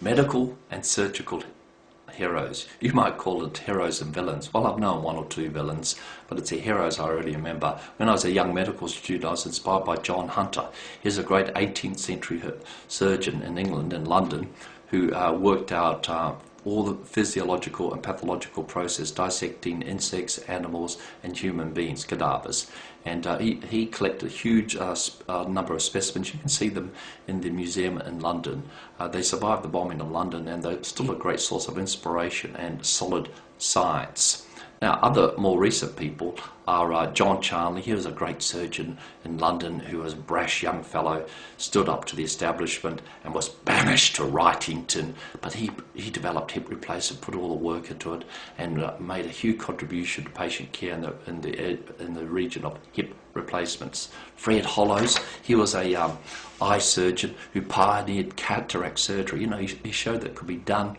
medical and surgical heroes. You might call it heroes and villains. Well, I've known one or two villains, but it's the heroes I really remember. When I was a young medical student, I was inspired by John Hunter. He's a great 18th century surgeon in England, in London, who worked out all the physiological and pathological process, dissecting insects, animals and human beings, cadavers. And he collected a huge number of specimens. You can see them in the museum in London. They survived the bombing of London, and they're still a great source of inspiration and solid science. Now, other more recent people are John Charnley. He was a great surgeon in London who was a brash young fellow, stood up to the establishment and was banished to Wrightington. But he developed hip replacement, put all the work into it, and made a huge contribution to patient care in the region of hip replacements. Fred Hollows, he was a eye surgeon who pioneered cataract surgery. You know, he showed that it could be done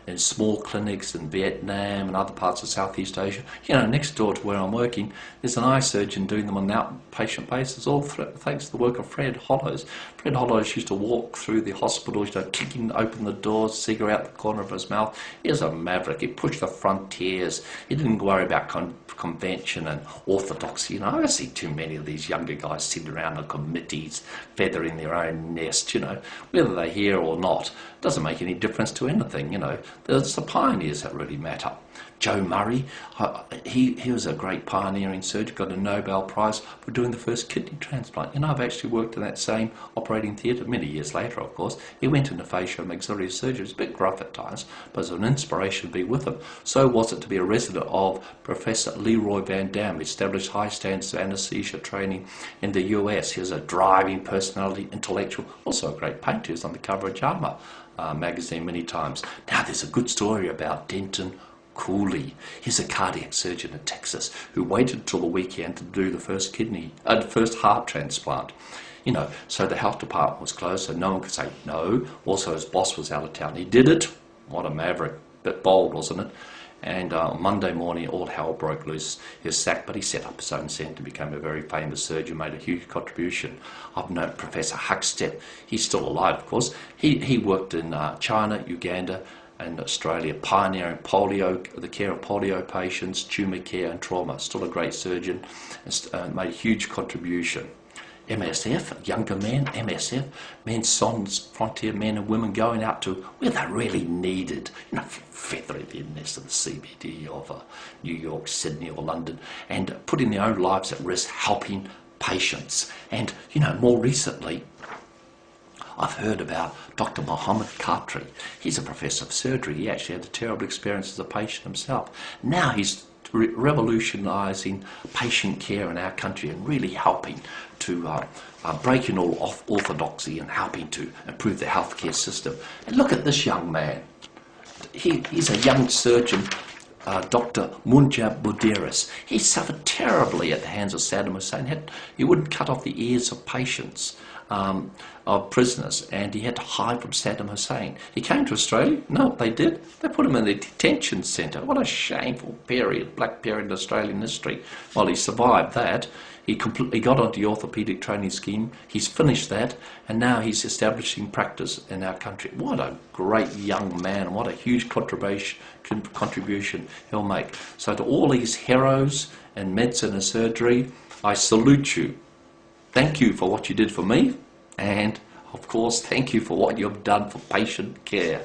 in small clinics in Vietnam and other parts of Southeast Asia. You know, next door to where I'm working, there's an eye surgeon doing them on an outpatient basis, all thanks to the work of Fred Hollows. Fred Hollows used to walk through the hospital, kicking open the doors, cigarette out the corner of his mouth. He was a maverick. He pushed the frontiers. He didn't worry about convention and orthodoxy. You know, I see too many of these younger guys sitting around on committees, feathering their own nest, you know, whether they're here or not. Doesn't make any difference to anything, you know. It's the pioneers that really matter. Joe Murray, he was a great pioneering surgeon, got a Nobel Prize for doing the first kidney transplant. You know, I've actually worked in that same operating theatre many years later, of course. He went into facial-maxillary surgery. It was a bit gruff at times, but it was an inspiration to be with him. So was it to be a resident of Professor Leroy Van Dam, established high standards of anaesthesia training in the US. He was a driving personality, intellectual, also a great painter. He was on the cover of JAMA magazine many times. Now, there's a good story about Denton Cooley. He's a cardiac surgeon in Texas who waited until the weekend to do the first heart transplant. You know, so the health department was closed, so no one could say no. Also, his boss was out of town. He did it. What a maverick. Bit bold, wasn't it? And on Monday morning, all hell broke loose. He was sacked, but he set up his own centre, became a very famous surgeon, made a huge contribution. I've known Professor Huckstep. He's still alive, of course. He worked in China, Uganda, and Australia, pioneering polio, the care of polio patients, tumour care and trauma. Still a great surgeon, and made a huge contribution. MSF, younger men, MSF, Men's Sans Frontier, men and women going out to where they're really needed, you know, feathering the nest of the CBD of New York, Sydney or London, and putting their own lives at risk, helping patients. And, you know, more recently, I've heard about Dr. Mohammed Khatri. He's a professor of surgery. He actually had a terrible experience as a patient himself. Now he's revolutionising patient care in our country and really helping to breaking all orthodoxy and helping to improve the healthcare system. And look at this young man. He's a young surgeon, Dr. Munjab Budiris. He suffered terribly at the hands of Saddam Hussein. He wouldn't cut off the ears of patients, of prisoners, and he had to hide from Saddam Hussein. He came to Australia. No, they did. They put him in the detention centre. What a shameful period, black period in Australian history. Well, he survived that. He got onto the orthopaedic training scheme. He's finished that, and now he's establishing practice in our country. What a great young man, and what a huge contribution he'll make. So to all these heroes in medicine and surgery, I salute you. Thank you for what you did for me, and of course, thank you for what you've done for patient care.